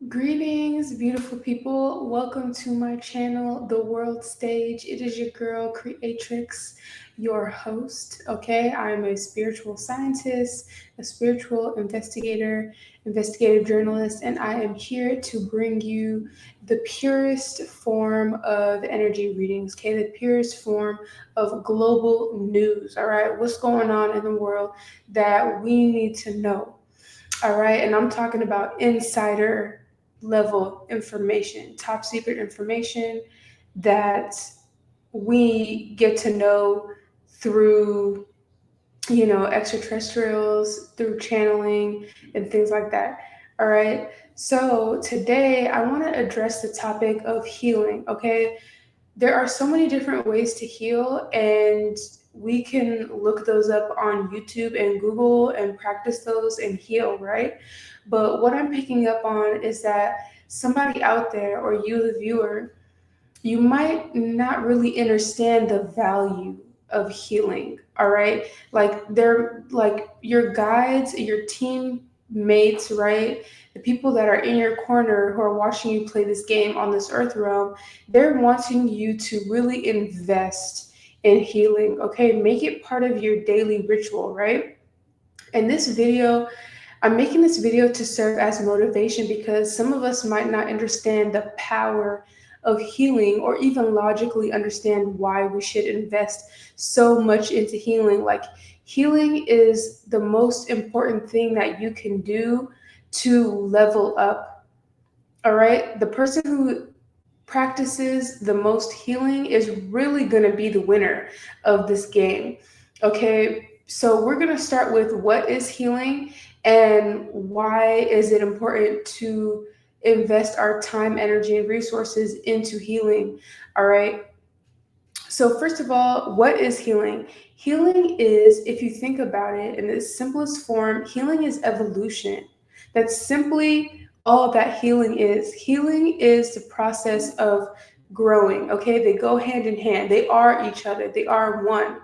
Greetings, beautiful people. Welcome to my channel, The World Stage. It is your girl, Creatrix, your host. Okay, I'm a spiritual scientist, a spiritual investigator, investigative journalist, and I am here to bring you the purest form of energy readings, okay, the purest form of global news. All right, what's going on in the world that we need to know. All right, and I'm talking about insider level information, top secret information that we get to know through, extraterrestrials, through channeling and things like that. All right. So today I want to address the topic of healing. Okay. There are so many different ways to heal, and we can look those up on YouTube and Google and practice those and heal, right? But what I'm picking up on is that somebody out there, or you, the viewer, you might not really understand the value of healing. All right, like they're like your guides, your teammates, right? The people that are in your corner who are watching you play this game on this earth realm, they're wanting you to really invest in healing. Okay, make it part of your daily ritual, right? And this video, I'm making this video to serve as motivation because some of us might not understand the power of healing or even logically understand why we should invest so much into healing. Like, healing is the most important thing that you can do to level up. All right. The person who practices the most healing is really going to be the winner of this game. Okay, so we're going to start with what is healing and why is it important to invest our time, energy, and resources into healing. All right. So, first of all, what is healing? Healing is, if you think about it in its simplest form, healing is evolution. That's simply all that healing is. Healing is the process of growing, okay? They go hand in hand, they are each other, they are one,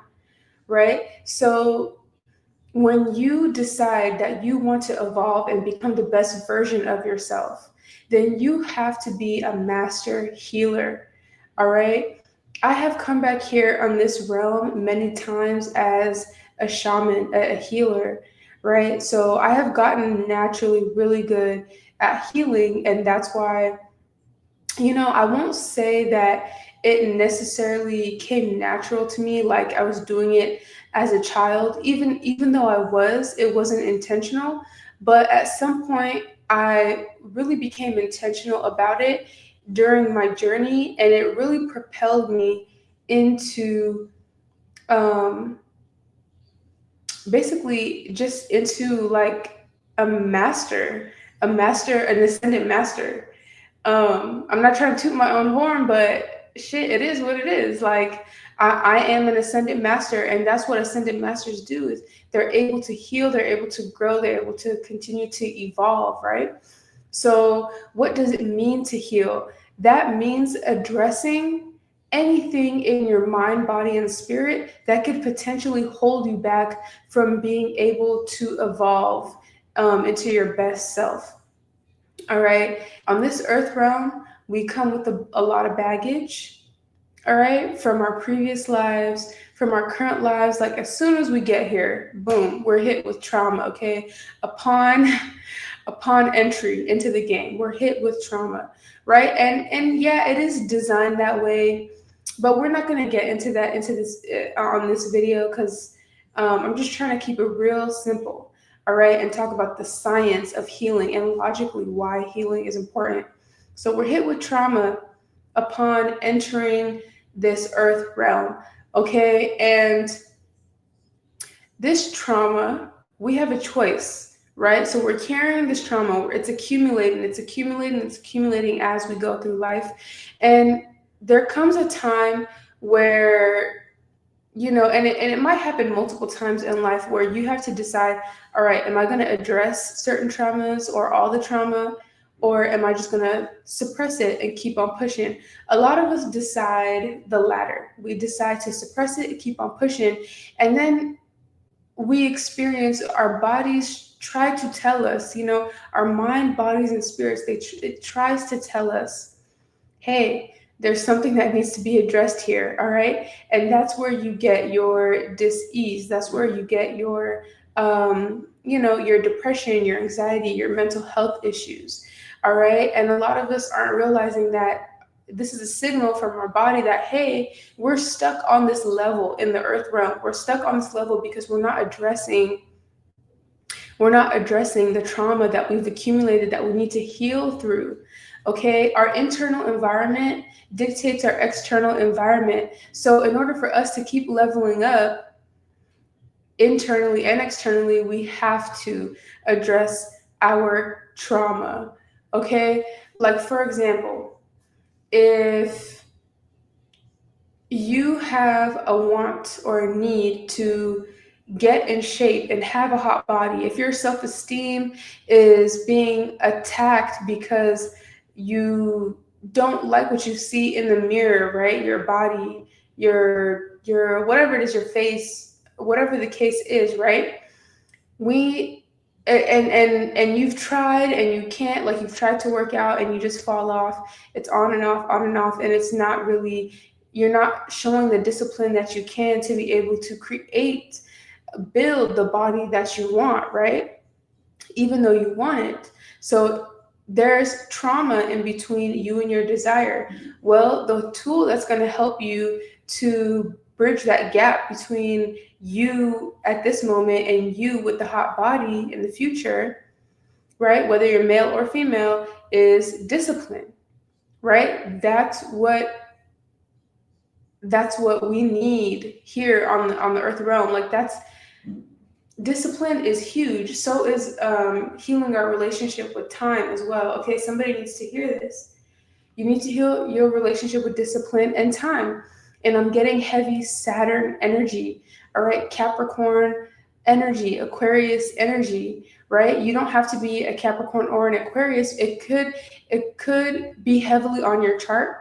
right? So, when you decide that you want to evolve and become the best version of yourself, then you have to be a master healer. All right. I have come back here on this realm many times as a shaman, a healer, right? So I have gotten naturally really good at healing. And that's why, I won't say that it necessarily came natural to me, like I was doing it as a child. Even though I was, it wasn't intentional. But at some point, I really became intentional about it during my journey, and it really propelled me into um, basically just into like an ascendant master. I'm not trying to toot my own horn, but shit, it is what it is. Like, I am an ascendant master, and that's what ascendant masters do is they're able to heal, they're able to grow, they're able to continue to evolve, right? So what does it mean to heal? That means addressing anything in your mind, body, and spirit that could potentially hold you back from being able to evolve into your best self. All right. On this earth realm, we come with a lot of baggage. All right. From our previous lives, from our current lives. Like, as soon as we get here, boom, we're hit with trauma. Okay. Upon upon entry into the game, we're hit with trauma. Right. And yeah, it is designed that way. But we're not going to get into this on this video because I'm just trying to keep it real simple. All right, and talk about the science of healing and logically why healing is important. So we're hit with trauma upon entering this earth realm, okay? And this trauma, we have a choice, right? So we're carrying this trauma, it's accumulating, it's accumulating, it's accumulating as we go through life. And there comes a time where and it might happen multiple times in life where you have to decide, all right, am I going to address certain traumas or all the trauma, or am I just going to suppress it and keep on pushing? A lot of us decide the latter. We decide to suppress it and keep on pushing. And then we experience, our bodies try to tell us, our mind, bodies, and spirits, it tries to tell us, hey, there's something that needs to be addressed here, all right? And that's where you get your dis-ease. That's where you get your depression, your anxiety, your mental health issues, all right? And a lot of us aren't realizing that this is a signal from our body that, hey, we're stuck on this level in the earth realm. We're stuck on this level because we're not addressing the trauma that we've accumulated that we need to heal through. Okay, our internal environment dictates our external environment. So, in order for us to keep leveling up internally and externally, we have to address our trauma. Okay, like for example, if you have a want or a need to get in shape and have a hot body, if your self-esteem is being attacked because you don't like what you see in the mirror, right? Your body, your whatever it is, your face, whatever the case is, right? We and you've tried and you can't, like you've tried to work out and you just fall off. It's on and off, and it's not really, you're not showing the discipline that you can to be able to build the body that you want, right? Even though you want it. So there's trauma in between you and your desire. Well, the tool that's going to help you to bridge that gap between you at this moment and you with the hot body in the future, right? Whether you're male or female, is discipline, right? That's what we need here on the earth realm. Like, that's discipline is huge. So is healing our relationship with time as well. Okay, somebody needs to hear this. You need to heal your relationship with discipline and time. And I'm getting heavy Saturn energy, all right? Capricorn energy, Aquarius energy, right? You don't have to be a Capricorn or an Aquarius. It could be heavily on your chart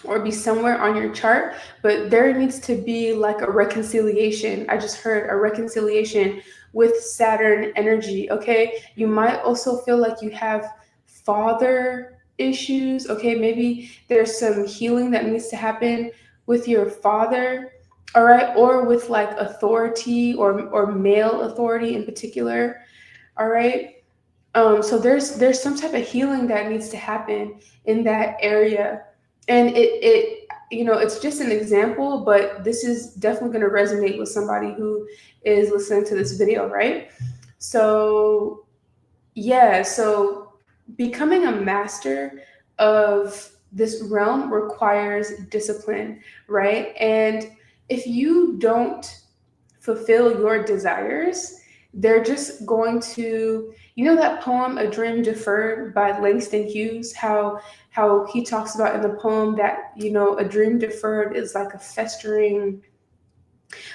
or be somewhere on your chart, but there needs to be like a reconciliation. I just heard a reconciliation with Saturn energy, okay? You might also feel like you have father issues, okay? Maybe there's some healing that needs to happen with your father, all right? Or with like authority or male authority in particular, all right? So there's some type of healing that needs to happen in that area, and it's just an example, but this is definitely going to resonate with somebody who is listening to this video, right? So yeah, so becoming a master of this realm requires discipline, right? And if you don't fulfill your desires, they're just going to, that poem A Dream Deferred by Langston Hughes, how he talks about in the poem that, a dream deferred is like a festering,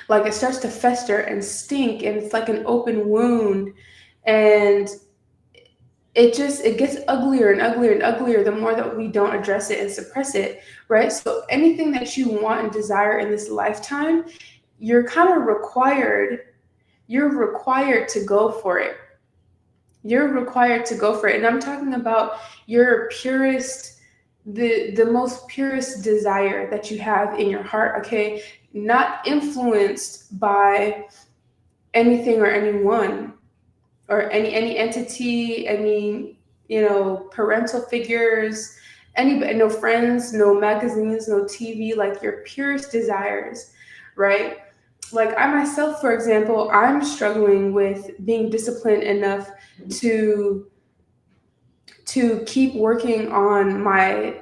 like it starts to fester and stink, and it's like an open wound, and it gets uglier and uglier and uglier the more that we don't address it and suppress it, right? So anything that you want and desire in this lifetime, you're required to go for it. You're required to go for it. And I'm talking about your purest, the most purest desire that you have in your heart, okay? Not influenced by anything or anyone or any entity, any, parental figures, anybody, no friends, no magazines, no TV, like your purest desires, right? Like I myself, for example, I'm struggling with being disciplined enough to keep working on my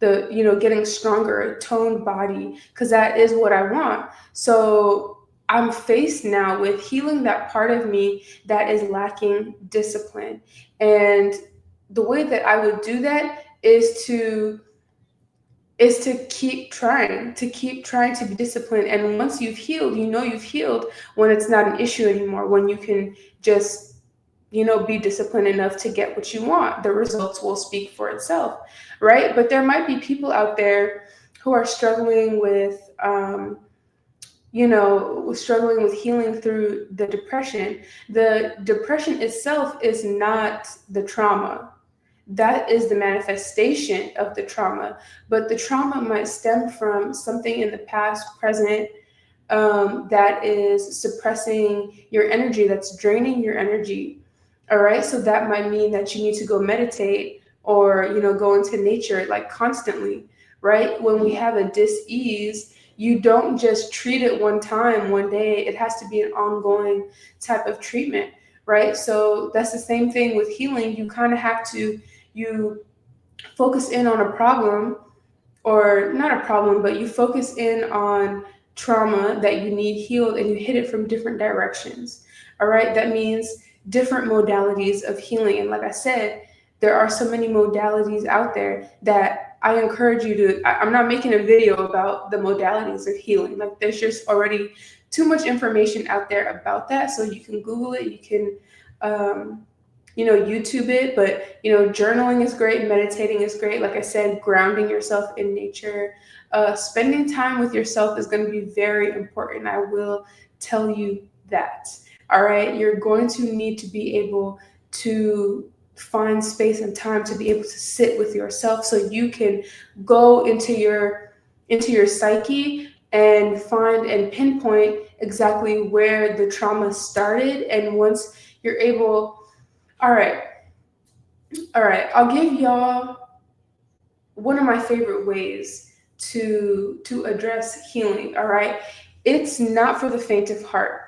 getting stronger, toned body, because that is what I want. So I'm faced now with healing that part of me that is lacking discipline. And the way that I would do that is to keep trying to be disciplined. And once you've healed, you've healed when it's not an issue anymore, when you can just be disciplined enough to get what you want. The results will speak for itself, right? But there might be people out there who are struggling with struggling with healing through the depression itself is not the trauma. That is the manifestation of the trauma. But the trauma might stem from something in the past, present, that is suppressing your energy, that's draining your energy. All right. So that might mean that you need to go meditate or, go into nature like constantly, right? When we have a dis-ease, you don't just treat it one time, one day. It has to be an ongoing type of treatment, right? So that's the same thing with healing. You kind of have to, you focus in on a problem, or not a problem, but you focus in on trauma that you need healed and you hit it from different directions. All right, that means different modalities of healing. And like I said, there are so many modalities out there that I encourage you to. I'm not making a video about the modalities of healing. Like, there's just already too much information out there about that. So you can Google it, you can, YouTube it, but journaling is great, meditating is great. Like I said, grounding yourself in nature, spending time with yourself is going to be very important. I will tell you that. All right, you're going to need to be able to find space and time to be able to sit with yourself so you can go into your psyche and find and pinpoint exactly where the trauma started. And once you're able, all right, all right, I'll give y'all one of my favorite ways to address healing. All right, it's not for the faint of heart.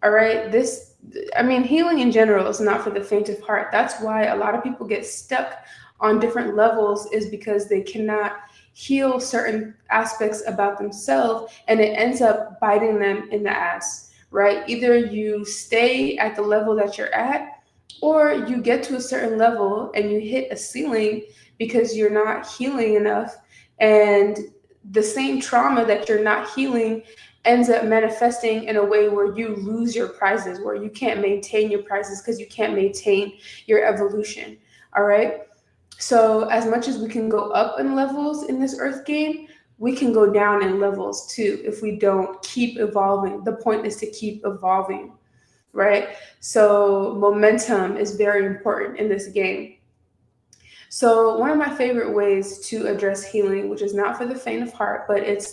All right, healing in general is not for the faint of heart. That's why a lot of people get stuck on different levels, is because they cannot heal certain aspects about themselves, and it ends up biting them in the ass, right? Either you stay at the level that you're at, or you get to a certain level and you hit a ceiling because you're not healing enough, and the same trauma that you're not healing ends up manifesting in a way where you lose your prizes, where you can't maintain your prizes because you can't maintain your evolution. All right. So, as much as we can go up in levels in this earth game, we can go down in levels too if we don't keep evolving. The point is to keep evolving, right? So, momentum is very important in this game. So, one of my favorite ways to address healing, which is not for the faint of heart, but it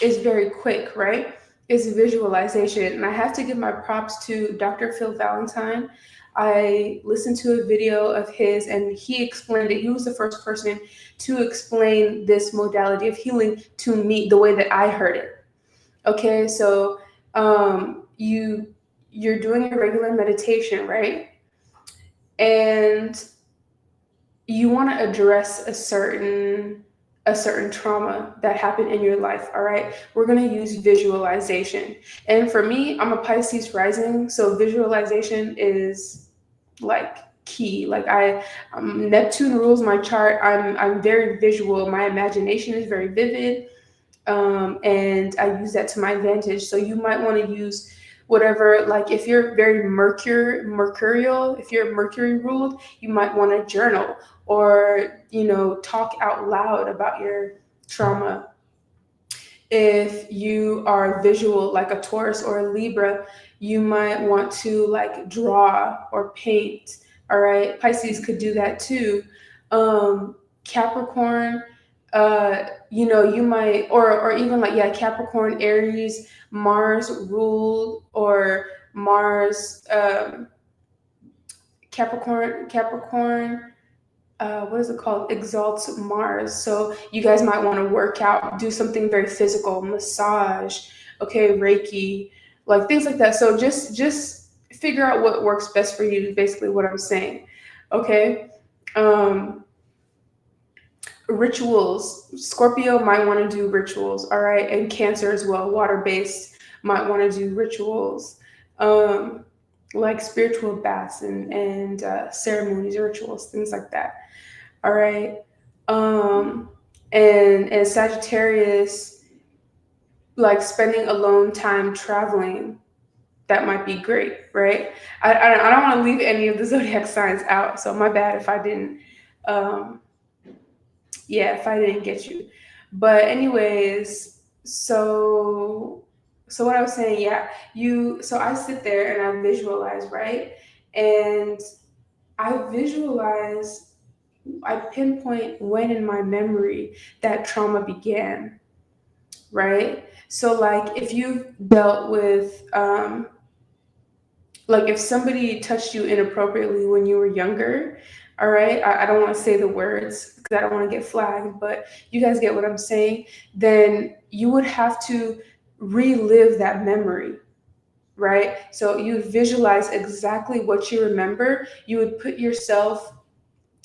is very quick, right? Is visualization. And I have to give my props to Dr. Phil Valentine. I listened to a video of his and he explained it. He was the first person to explain this modality of healing to me the way that I heard it. Okay, so you're doing a regular meditation, right? And you want to address a certain trauma that happened in your life. All right, we're going to use visualization. And for me, I'm a Pisces rising, so visualization is like key. Like, Neptune rules my chart. I'm very visual. My imagination is very vivid, and I use that to my advantage. So you might want to use whatever, like if you're very mercurial, if you're Mercury ruled, you might want to journal, or talk out loud about your trauma. If you are visual, like a Taurus or a Libra, you might want to like draw or paint. All right, Pisces could do that too. Capricorn, you might, or even like, yeah, Capricorn, Aries, Mars ruled, or Mars, Capricorn, what is it called? Exalts Mars. So you guys might want to work out, do something very physical, massage, okay, Reiki, like things like that. So just figure out what works best for you is basically what I'm saying. Okay. Um, Rituals. Scorpio might want to do rituals, all right, and Cancer as well, water based, might want to do rituals, um, like spiritual baths and ceremonies, rituals, things like that. All right. Um, and Sagittarius, like spending alone time traveling, that might be great, right? I don't want to leave any of the zodiac signs out, so my bad if I didn't. Um, yeah, if I didn't get you. But anyways, So so what I was saying, yeah, so I sit there and I visualize, right? And I visualize, I pinpoint when in my memory that trauma began, right? So like if you've dealt with like if somebody touched you inappropriately when you were younger, all right, I don't want to say the words because I don't want to get flagged, but you guys get what I'm saying, then you would have to relive that memory, right? So you would visualize exactly what you remember. You would put yourself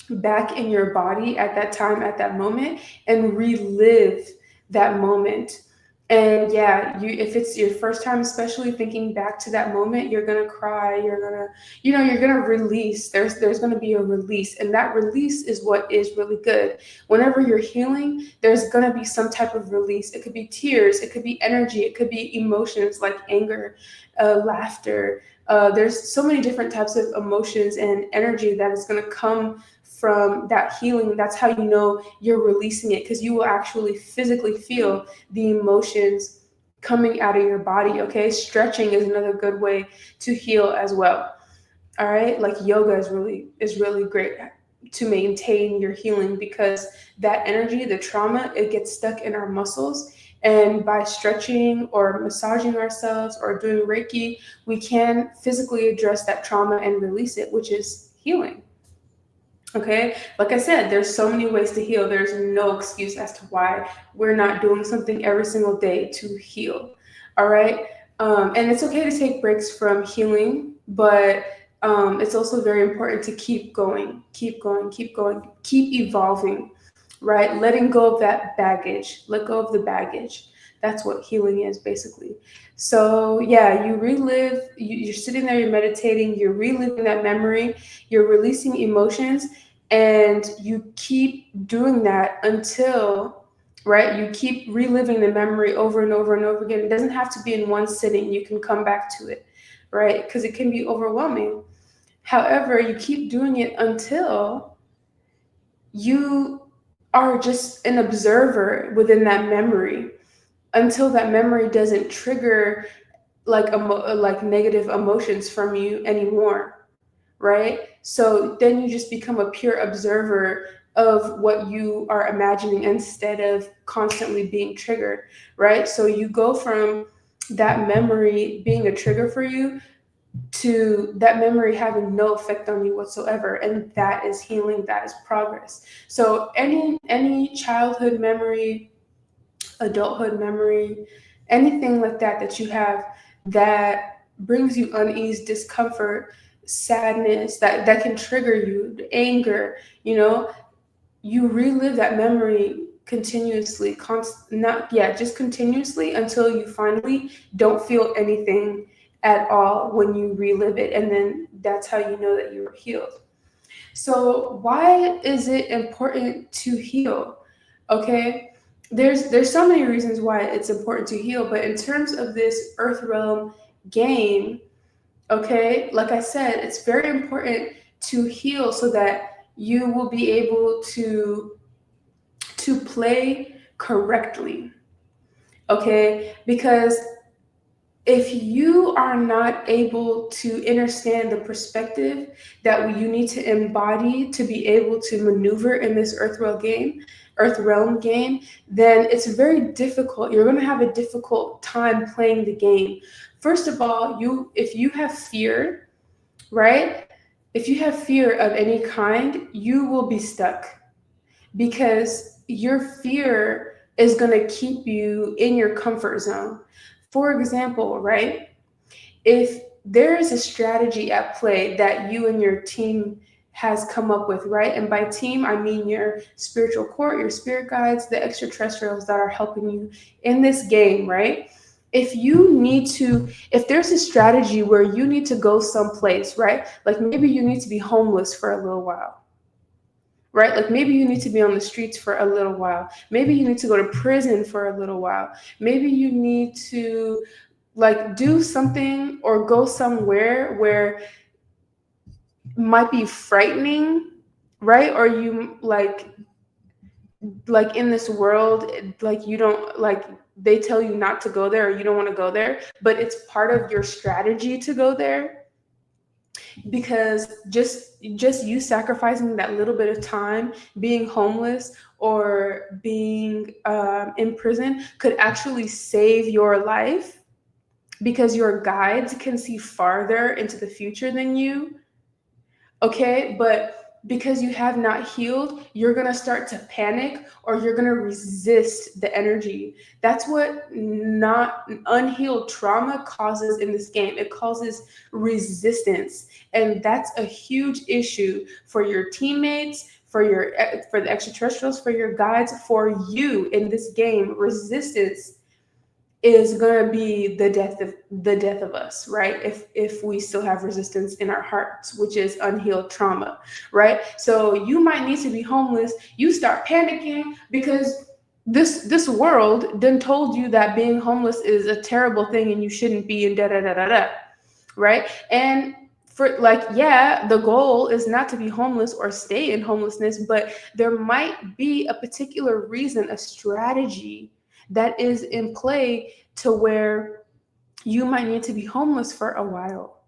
back in your body at that time, at that moment, and relive that moment. And yeah, you, if it's your first time, especially thinking back to that moment, you're gonna cry, you're gonna, you're gonna release. There's gonna be a release, and that release is what is really good. Whenever you're healing, there's gonna be some type of release. It could be tears, it could be energy, it could be emotions like anger, laughter. There's so many different types of emotions and energy that is gonna come from that healing. That's how you know you're releasing it, because you will actually physically feel the emotions coming out of your body. Okay, stretching is another good way to heal as well. All right, like yoga is really great to maintain your healing, because that energy, the trauma, it gets stuck in our muscles, and by stretching or massaging ourselves or doing reiki, we can physically address that trauma and release it, which is healing. Okay, like I said, there's so many ways to heal. There's no excuse as to why we're not doing something every single day to heal. All right, and it's okay to take breaks from healing, but it's also very important to keep going, keep going, keep going, keep evolving. Right, letting go of that baggage, let go of the baggage. That's what healing is basically. So yeah, you relive. You're sitting there, you're meditating, you're reliving that memory, you're releasing emotions, and you keep doing that until, right, you keep reliving the memory over and over and over again. It doesn't have to be in one sitting. You can come back to it, right, because it can be overwhelming. However, you keep doing it until you are just an observer within that memory, until that memory doesn't trigger like negative emotions from you anymore, right? So then you just become a pure observer of what you are imagining instead of constantly being triggered, right? So you go from that memory being a trigger for you to that memory having no effect on you whatsoever, and that is healing, that is progress. So any childhood memory, adulthood memory, anything like that you have that brings you unease, discomfort, sadness, that can trigger you, anger, you relive that memory continuously, not yeah, just continuously until you finally don't feel anything at all when you relive it, and then that's how you know that you are healed. So why is it important to heal? Okay, there's so many reasons why it's important to heal, but in terms of this earth realm game, okay, like I said, it's very important to heal so that you will be able to play correctly. Okay, because if you are not able to understand the perspective that you need to embody to be able to maneuver in this earth realm game, then it's very difficult. You're going to have a difficult time playing the game. First of all, if you have fear, right? If you have fear of any kind, you will be stuck, because your fear is going to keep you in your comfort zone. For example, right? If there is a strategy at play that you and your team has come up with, right? And by team, I mean your spiritual court, your spirit guides, the extraterrestrials that are helping you in this game, right? If there's a strategy where you need to go someplace, right? Like maybe you need to be homeless for a little while, right? Like maybe you need to be on the streets for a little while. Maybe you need to go to prison for a little while. Maybe you need to like do something or go somewhere where might be frightening, right? Or you like like in this world, like you don't like, they tell you not to go there or you don't want to go there, but it's part of your strategy to go there, because just you sacrificing that little bit of time being homeless or being in prison could actually save your life, because your guides can see farther into the future than you. Okay, but because you have not healed, you're going to start to panic or you're going to resist the energy. That's what not unhealed trauma causes in this game. It causes resistance, and that's a huge issue for your teammates, for the extraterrestrials, for your guides, for you in this game. Resistance is going to be the death of us, right? If we still have resistance in our hearts, which is unhealed trauma, right? So you might need to be homeless. You start panicking because this world then told you that being homeless is a terrible thing and you shouldn't be, and da da da da da, right? And for like, yeah, the goal is not to be homeless or stay in homelessness, but there might be a particular reason, a strategy that is in play to where you might need to be homeless for a while,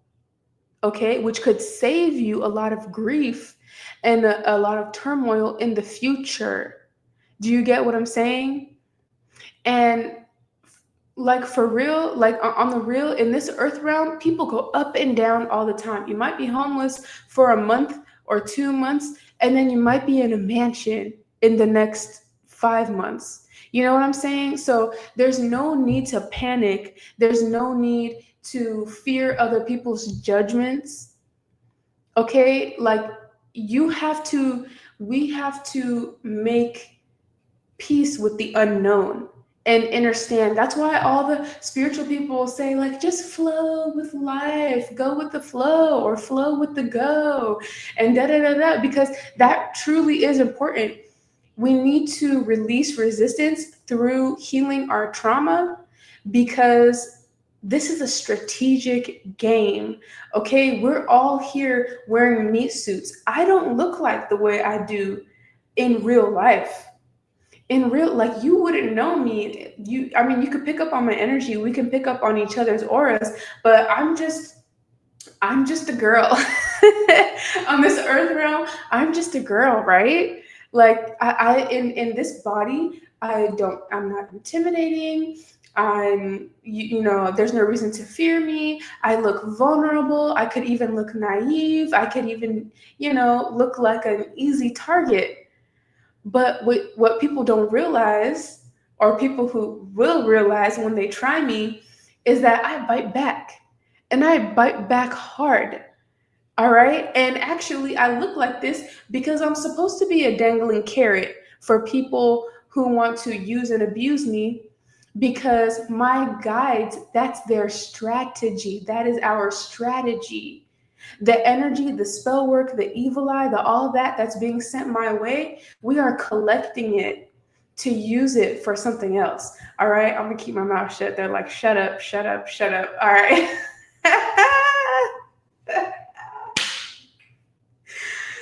okay, which could save you a lot of grief and a lot of turmoil in the future. Do you get what I'm saying? And like for real, like on the real, in this earth realm, people go up and down all the time. You might be homeless for a month or 2 months, and then you might be in a mansion in the next 5 months. You know what I'm saying? So there's no need to panic. There's no need to fear other people's judgments. Okay? Like you have to, we have to make peace with the unknown and understand. That's why all the spiritual people say, like, just flow with life, go with the flow, or flow with the go, and da da da da, because that truly is important. We need to release resistance through healing our trauma, because this is a strategic game. Okay, we're all here wearing meat suits. I don't look like the way I do in real life. In real, like, you wouldn't know me. I mean, you could pick up on my energy, we can pick up on each other's auras, but I'm just a girl. On this earth realm, I'm just a girl, right? Like I in this body, I'm not intimidating. There's no reason to fear me. I look vulnerable. I could even look naive. I could even, look like an easy target. But what people don't realize, or people who will realize when they try me, is that I bite back, and I bite back hard. All right. And actually, I look like this because I'm supposed to be a dangling carrot for people who want to use and abuse me, because my guides, that's their strategy. That is our strategy. The energy, the spell work, the evil eye, the all of that's being sent my way, we are collecting it to use it for something else. All right. I'm going to keep my mouth shut. They're like, shut up, shut up, shut up. All right.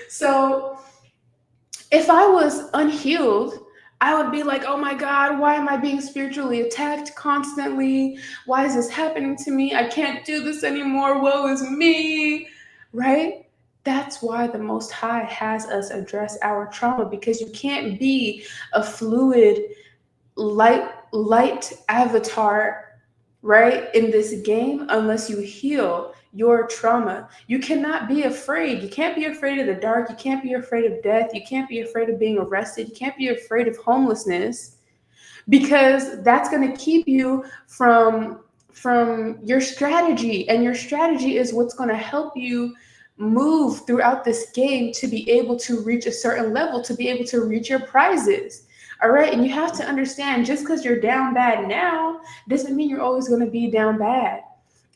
So if I was unhealed, I would be like, oh my God, why am I being spiritually attacked constantly? Why is this happening to me? I can't do this anymore. Woe is me, right? That's why the Most High has us address our trauma, because you can't be a fluid, light avatar, right, in this game unless you heal your trauma. You cannot be afraid. You can't be afraid of the dark. You can't be afraid of death. You can't be afraid of being arrested. You can't be afraid of homelessness, because that's going to keep you from your strategy, and your strategy is what's going to help you move throughout this game to be able to reach a certain level, to be able to reach your prizes. All right. And you have to understand, just because you're down bad now doesn't mean you're always going to be down bad.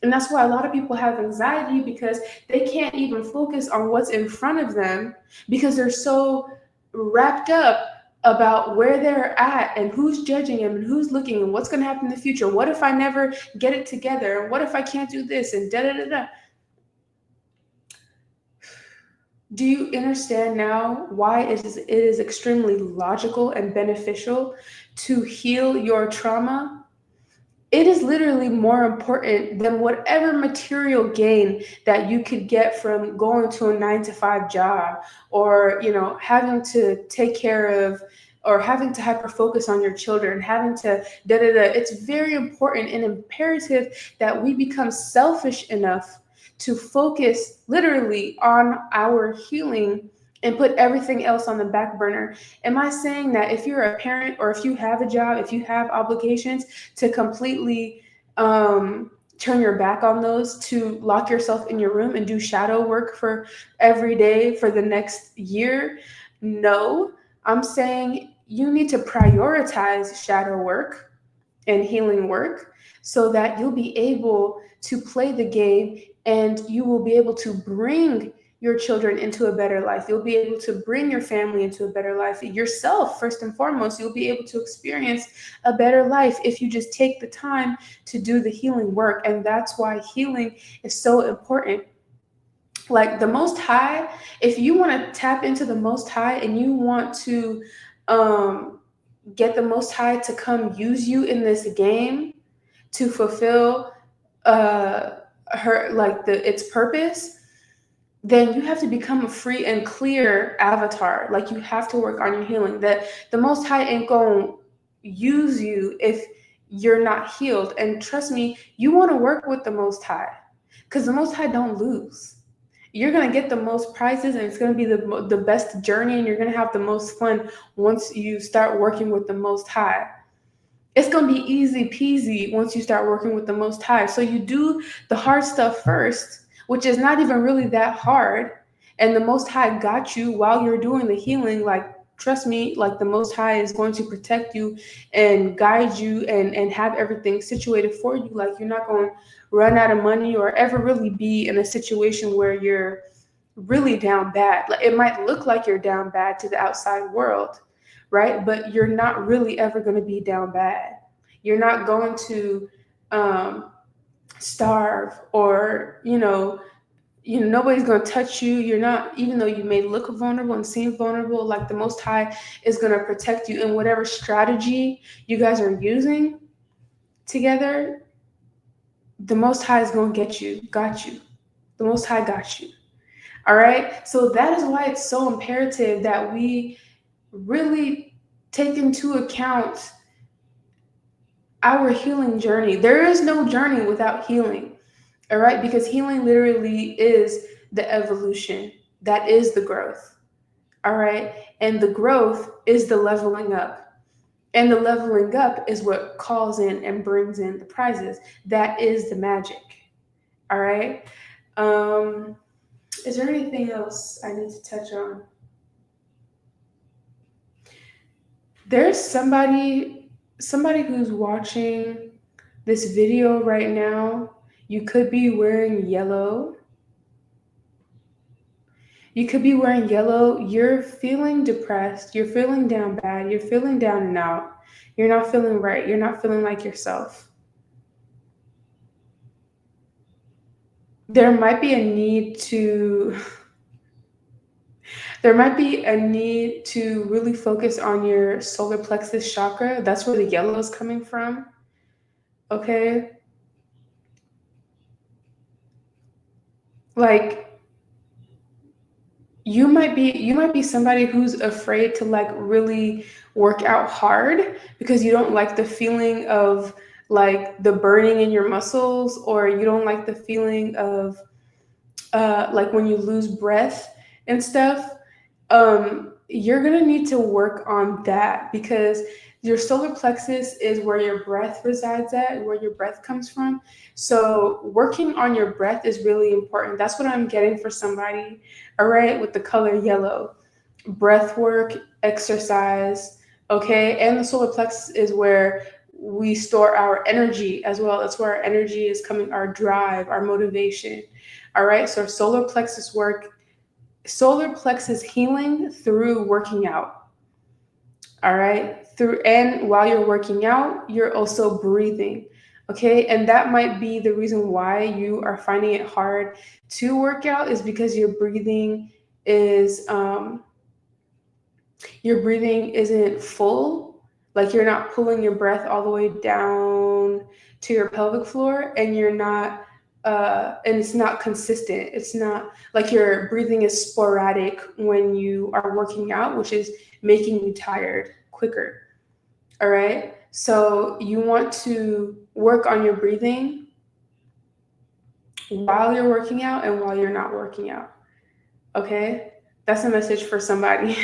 And that's why a lot of people have anxiety, because they can't even focus on what's in front of them, because they're so wrapped up about where they're at and who's judging them and who's looking and what's going to happen in the future. What if I never get it together? And what if I can't do this? And da da da da. Do you understand now why it is extremely logical and beneficial to heal your trauma? It is literally more important than whatever material gain that you could get from going to a 9 to 5 job, or having to take care of, or having to hyper focus on your children, having to da da da. It's very important and imperative that we become selfish enough to focus literally on our healing and put everything else on the back burner. Am I saying that if you're a parent, or if you have a job, if you have obligations, to completely turn your back on those, to lock yourself in your room and do shadow work for every day for the next year? No, I'm saying you need to prioritize shadow work and healing work, so that you'll be able to play the game, and you will be able to bring your children into a better life. You'll be able to bring your family into a better life. Yourself, first and foremost, you'll be able to experience a better life if you just take the time to do the healing work. And that's why healing is so important. Like the Most High, if you want to tap into the Most High and you want to um, get the Most High to come use you in this game to fulfill uh her like the its purpose, then you have to become a free and clear avatar. Like you have to work on your healing. That the Most High ain't gonna use you if you're not healed. And trust me, you want to work with the Most High, because the Most High don't lose. You're gonna get the most prizes, and it's gonna be the best journey, and you're gonna have the most fun once you start working with the Most High. It's going to be easy peasy once you start working with the Most High. So you do the hard stuff first, which is not even really that hard. And the Most High got you while you're doing the healing. Like, trust me, like the Most High is going to protect you and guide you, and have everything situated for you. Like, you're not going to run out of money or ever really be in a situation where you're really down bad. Like, it might look like you're down bad to the outside world, right? But you're not really ever going to be down bad. You're not going to um, starve, or nobody's going to touch you. You're not, even though you may look vulnerable and seem vulnerable, like the Most High is going to protect you in whatever strategy you guys are using together. The Most High is going to got you. The Most High got you. All right. So that is why it's so imperative that we really take into account our healing journey. There is no journey without healing. All right. Because healing literally is the evolution, that is the growth. All right. And the growth is the leveling up. And the leveling up is what calls in and brings in the prizes. That is the magic. All right. Um, is there anything else I need to touch on? There's somebody who's watching this video right now. You could be wearing yellow. You could be wearing yellow. You're feeling depressed. You're feeling down bad. You're feeling down and out. You're not feeling right. You're not feeling like yourself. There might be a need to there might be a need to really focus on your solar plexus chakra. That's where the yellow is coming from. Okay? Like, you might be somebody who's afraid to like really work out hard, because you don't like the feeling of like the burning in your muscles, or you don't like the feeling of like when you lose breath and stuff. You're gonna need to work on that, because your solar plexus is where your breath resides at, where your breath comes from. So working on your breath is really important. That's what I'm getting for somebody, all right, with the color yellow. Breath work, exercise, okay? And the solar plexus is where we store our energy as well. That's where our energy is coming, our drive, our motivation. All right, so solar plexus healing through working out. All right, through, and while you're working out, you're also breathing. Okay, and that might be the reason why you are finding it hard to work out, is because you're breathing is your breathing isn't full, like you're not pulling your breath all the way down to your pelvic floor, and you're not and it's not consistent. It's not like your breathing is sporadic when you are working out, which is making you tired quicker. All right. So you want to work on your breathing while you're working out and while you're not working out. Okay. That's a message for somebody.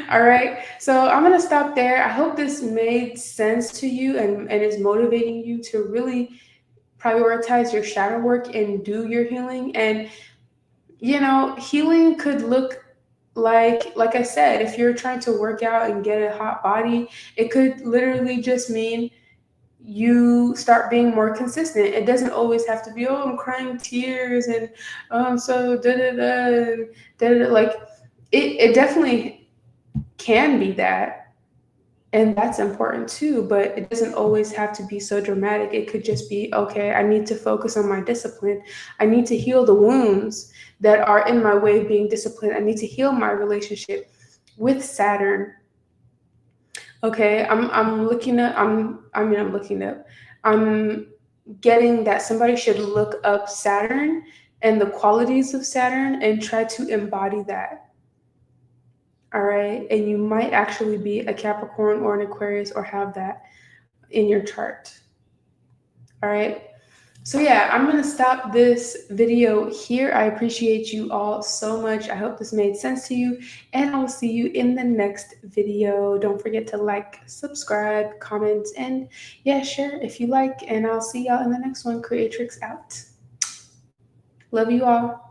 All right. So I'm going to stop there. I hope this made sense to you and is motivating you to really prioritize your shadow work and do your healing. And, healing could look like I said, if you're trying to work out and get a hot body, it could literally just mean you start being more consistent. It doesn't always have to be, oh, I'm crying tears and so da da da da da. Like it definitely can be that, and that's important too, but it doesn't always have to be so dramatic. It could just be, okay, I need to focus on my discipline. I need to heal the wounds that are in my way of being disciplined. I need to heal my relationship with Saturn. Okay, I'm looking up. I'm looking up. I'm getting that somebody should look up Saturn and the qualities of Saturn and try to embody that. All right, and you might actually be a Capricorn or an Aquarius or have that in your chart. All right. So yeah, I'm going to stop this video here. I appreciate you all so much. I hope this made sense to you, and I will see you in the next video. Don't forget to like, subscribe, comment, and yeah, share if you like, and I'll see y'all in the next one. Creatrix out. Love you all.